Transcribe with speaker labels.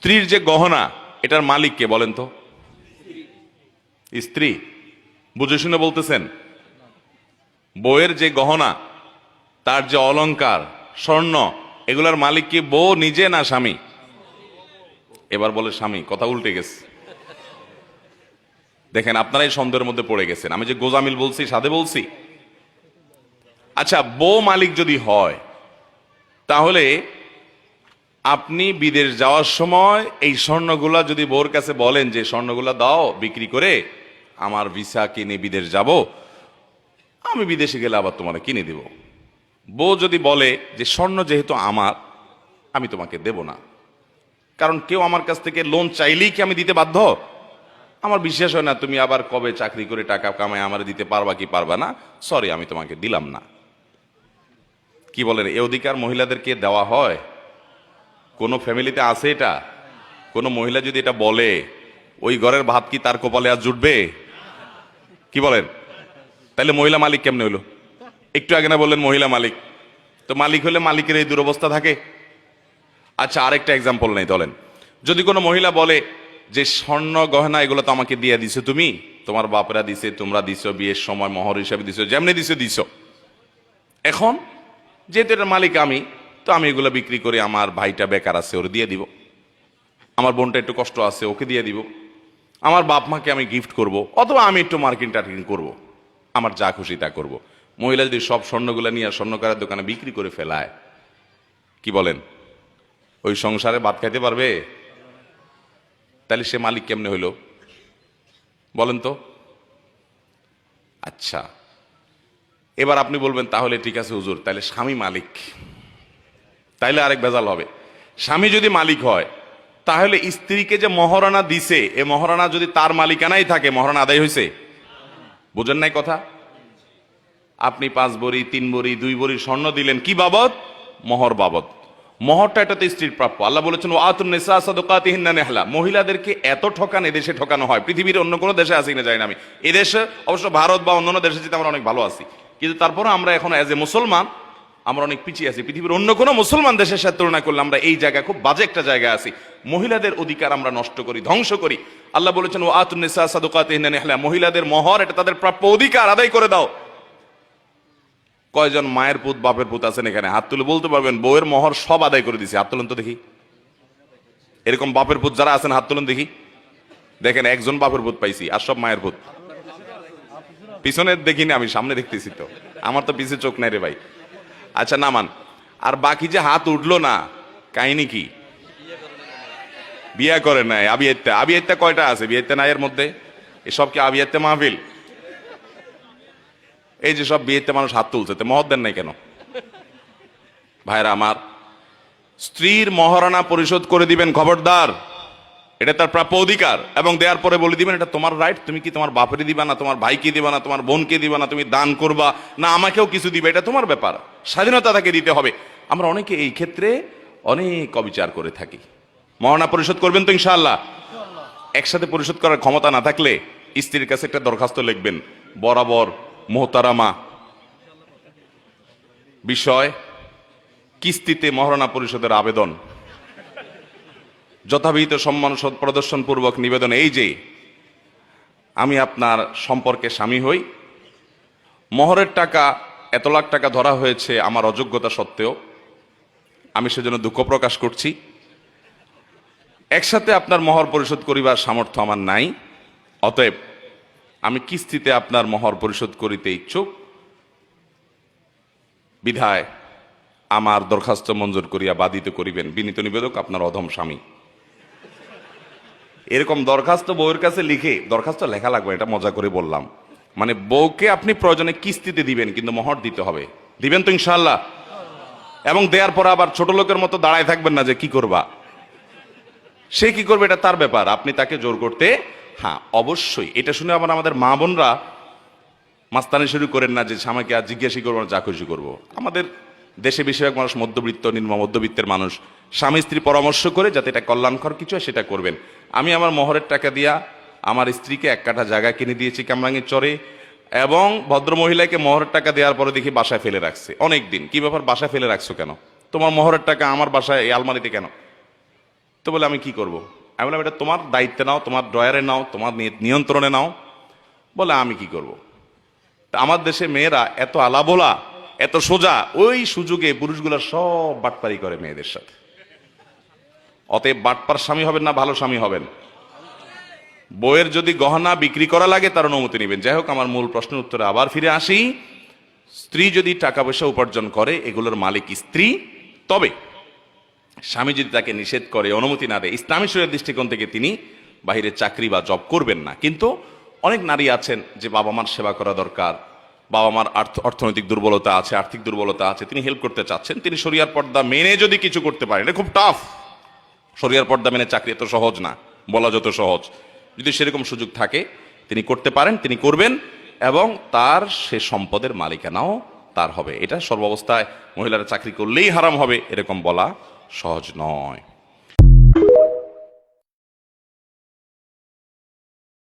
Speaker 1: স্ত্রীর যে গহনা এটার মালিক কে বলেন তো? স্ত্রী। বুঝে শুনে বলতেছেন? বউয়ের যে গহনা, তার যে অলংকার, স্বর্ণ, এগুলার মালিক কি বউ নিজে না স্বামী? এবার বলে স্বামী। কথা উল্টে গেছে। দেখেন, আপনারাই সন্দেহের মধ্যে পড়ে গেছেন। আমি যে গোজামিল বলছি সাধে বলছি? আচ্ছা, বউ মালিক যদি হয় তাহলে আপনি বিদেশ যাওয়ার সময় এই স্বর্ণগুলা যদি বউর কাছে বলেন যে স্বর্ণগুলা দাও বিক্রি করে, আমার ভিসা কিনে বিদেশ যাব, আমি বিদেশে গেলে আবার তোমার কিনে দিব। বউ যদি বলে যে স্বর্ণ যেহেতু আমার, আমি তোমাকে দেব না, কারণ কেউ আমার কাছ থেকে লোন চাইলেই কি আমি দিতে বাধ্য? আমার বিশ্বাস হয় না তুমি আবার কবে চাকরি করে টাকা কামায় আমার দিতে পারবা কি পারবা না, সরি আমি তোমাকে দিলাম না। কি বলেন, এ অধিকার মহিলাদেরকে দেওয়া হয়? কোন ফ্যামিলিতে আছে এটা? কোন মহিলা যদি এটা বলে, ওই ঘরের ভাত কি তার কপালে আর জুটবে? কি বলেন? তাহলে মহিলা মালিক কেমনে হইলো? একটু আগে না বললেন মহিলা মালিক, তো মালিক হলে মালিকের এই দুরবস্থা থাকে? আচ্ছা, আরেকটা এক্সাম্পল নেই, বলেন যদি কোনো মহিলা বলে যে স্বর্ণ গহনা এগুলো তো আমাকে দিয়ে দিছো তুমি, তোমার বাপেরা দিছে, তোমরা দিছো, বিয়ের সময় মহর হিসাবে দিছো, যেমনি দিছো দিছো, এখন যেহেতু এটার মালিক আমি, তো আমি এগুলো বিক্রি করে আমার ভাইটা বেকার আছে ওর দিয়ে দিব, আমার বোনটা একটু কষ্ট আছে ওকে দিয়ে দিব, আমার বাপ মাকে আমি গিফট করব, অথবা আমি একটু মার্কিং টার্কিং করবো, আমার যা খুশি তা করব। মহিলা যদি সব স্বর্ণগুলো নিয়ে স্বর্ণকারের দোকানে বিক্রি করে ফেলায়, কি বলেন, ওই সংসারে ভাত খাইতে পারবে? তাহলে সে মালিক কেমনে হইল বলেন তো? আচ্ছা, এবার আপনি বলবেন তাহলে ঠিক আছে হুজুর, তাহলে স্বামী মালিক, তাইলে আরেক ভেজাল হবে। স্বামী যদি মালিক হয় তাহলে স্ত্রীকে যে মহারণা দিছে, এ মহারণা যদি তার মালিকানাই থাকে, মহারণা আদায় হয়েছে? বুঝেন নাই কথা? আপনি 5 ভরি 3 ভরি 2 ভরি স্বর্ণ দিলেন, কি বাবদ? মোহর বাবদ। মোহরটা এটা তো স্ত্রীর প্রাপ্য। আল্লাহ বলেছেন ওয়াতুন নিসা সাদকাতিহিন্না নিহলা। মহিলাদেরকে এত ঠকান এদেশে ঠকানো হয়, পৃথিবীর অন্য কোনো দেশে আছে কিনা জানি না আমি। এদেশে অবশ্য ভারত বা অন্যান্য দেশে যেতে আমরা অনেক ভালো আছি, কিন্তু তারপরে আমরা এখন এজ এ মুসলমান আমরা অনেক পিছিয়ে আছি। পৃথিবীর অন্য কোনো মুসলমান দেশের সাথে তুলনা করলে আমরা এই জায়গায় খুব বাজে একটা জায়গায় আছি। মহিলাদের অধিকার আমরা নষ্ট করি, ধ্বংস করি। আল্লাহ বলেছেন ওয়াতুন নিসা সাদকাতিহিন্না নিহলা, মহিলাদের মোহর এটা তাদের প্রাপ্য অধিকার, আদায় করে দাও। কয়জন মায়ের পুত বাপের পুত আছেন এখানে? হাত তুলে বলতে পারবেন বউয়ের মোহর সব আদায় করে দিছে? হাত তুলুন তো দেখি। এরকম বাপের পুত যারা আছেন হাত তুলুন দেখি। দেখেন, একজন বাপের পুত পাইছি, আর সব মায়ের পুত। পিছনে দেখিনি আমি, সামনে দেখতেছি তো, আমার তো পিছে চোখ নাই রে ভাই। আচ্ছা নামান। আর বাকি যে হাত উঠলো না, কাহিনী কি? বিয়ে করে নাই। আবিয়াত্তা, আবিয়াত্তা কয়টা আছে? বিয়েত্তা নাই এর মধ্যে? এসব কি আবিয়াত্তা মাহফিল? এই যে সব বিয়েতে মানুষ হাত তুলছে, মহর দেন নাই কেন? ভাইরা আমার, স্ত্রীর মহারণা পরিশোধ করে দিবেন, খবরদার, এটা তার প্রাপ্য অধিকার। এবং দেওয়ার পরে বলে দিবেন এটা তোমার রাইট, তুমি কি তোমার বাপেরই দিবা না, তোমার ভাইকে দিবা না, তোমার বোনকে দিবা না, তুমি দান করবা না আমাকেও কিছু দিবে, এটা তোমার ব্যাপার, স্বাধীনতা তাকে দিতে হবে। আমরা অনেকে এই ক্ষেত্রে অনেক অবিচার করে থাকি। মহারণা পরিশোধ করবেন তো ইনশাআল্লাহ? একসাথে পরিশোধ করার ক্ষমতা না থাকলে স্ত্রীর কাছে একটা দরখাস্ত লিখবেন, বরাবর মোহতারামা বিষয় কিস্তিতে মহারণা পরিশোধের আবেদন, যথাবিহিত সম্মান প্রদর্শন পূর্বক নিবেদন, এই যে আমি আপনার সম্পর্কে স্বামী হই, মোহরের টাকা এত লাখ টাকা ধরা হয়েছে আমার অযোগ্যতা সত্ত্বেও, আমি সেজন্য দুঃখ প্রকাশ করছি। একসাথে আপনার মোহর পরিশোধ করিবার সামর্থ্য আমার নাই, অতএব আমি কিস্তিতে আপনার মোহর পরিশোধ করিতে ইচ্ছুক, বিধায় আমার দরখাস্ত মঞ্জুর করিয়া বাধিত করিবেন, বিনীত নিবেদক আপনার অধম স্বামী। এরকম দরখাস্ত বউয়ের কাছে লিখে, দরখাস্ত লেখা লাগবে, এটা মজা করে বললাম, মানে বউকে আপনি প্রয়োজনে কিস্তিতে দিবেন, কিন্তু মোহর দিতে হবে। দিবেন তো ইনশাআল্লাহ? এবং দেওয়ার পর আবার ছোট লোকের মতো দাঁড়ায় থাকবেন না যে কি করবা, সে কি করবে এটা তার ব্যাপার, আপনি তাকে জোর করতে, হ্যাঁ অবশ্যই। এটা শুনে আবার আমাদের মা বোনরা মাস্তানি শুরু করেন না যে স্বামীকে আর জিজ্ঞাসা করবো না, যা খুশি করবো। আমাদের দেশে বেশিরভাগ মানুষ মধ্যবিত্ত, নিম্ন মধ্যবিত্তের মানুষ, স্বামী স্ত্রী পরামর্শ করে যাতে এটা কল্যাণকর কিছু হয় সেটা করবেন। আমি আমার মোহরের টাকা দিয়া আমার স্ত্রীকে 1 কাঠা জায়গা কিনে দিয়েছি কামরাঙ্গীর চরে, এবং ভদ্র মহিলাকে মোহরের টাকা দেওয়ার পরে দেখি বাসায় ফেলে রাখছে অনেক দিন। কি ব্যাপার, বাসায় ফেলে রাখছো কেন? তোমার মোহরের টাকা আমার বাসায় এই আলমারিতে কেন? তো বলে আমি কি করব? আমি বললাম এটা তোমার দায়িত্বে নাও, তোমার ড্রয়ারে নাও, তোমার নিয়ন্ত্রণে নাও। বলে আমি কি করব? তা আমার দেশে মেয়েরা এত আলাবোলা, এত সোজা, ওই সুযোগে পুরুষগুলা সব বাটপারি করে মেয়েদের সাথে। অতএব বাটপার স্বামী হবেন না ভালো স্বামী হবেন? বইয়ের যদি গহনা বিক্রি করা লাগে তার অনুমতি নেবেন। যাই হোক, আমার মূল প্রশ্নের উত্তরে আবার ফিরে আসি। স্ত্রী যদি টাকা পয়সা উপার্জন করে, এগুলোর মালিক স্ত্রী। তবে স্বামী যদি তাকে নিষেধ করে, অনুমতি না দেয়, ইসলামী শরীয়তের দৃষ্টিকোণ থেকে তিনি বাহিরে চাকরি বা জব করবেন না। কিন্তু অনেক নারী আছেন যে বাবা মার সেবা করা দরকার, বাবা মার অর্থনৈতিক দুর্বলতা আছে, আর্থিক দুর্বলতা আছে, তিনি হেল্প করতে চাচ্ছেন, তিনি শরিয়ার পর্দা মেনে যদি কিছু করতে পারেন, এটা খুব টাফ। শরিয়ার পর্দা মেনে চাকরি এত সহজ না, বলা যত সহজ। যদি সেরকম সুযোগ থাকে তিনি করতে পারেন, তিনি করবেন, এবং তার সে সম্পদের মালিকানাও তার হবে। এটা সর্বাবস্থায় মহিলারা চাকরি করলেই হারাম হবে এরকম বলা সহজ নয়।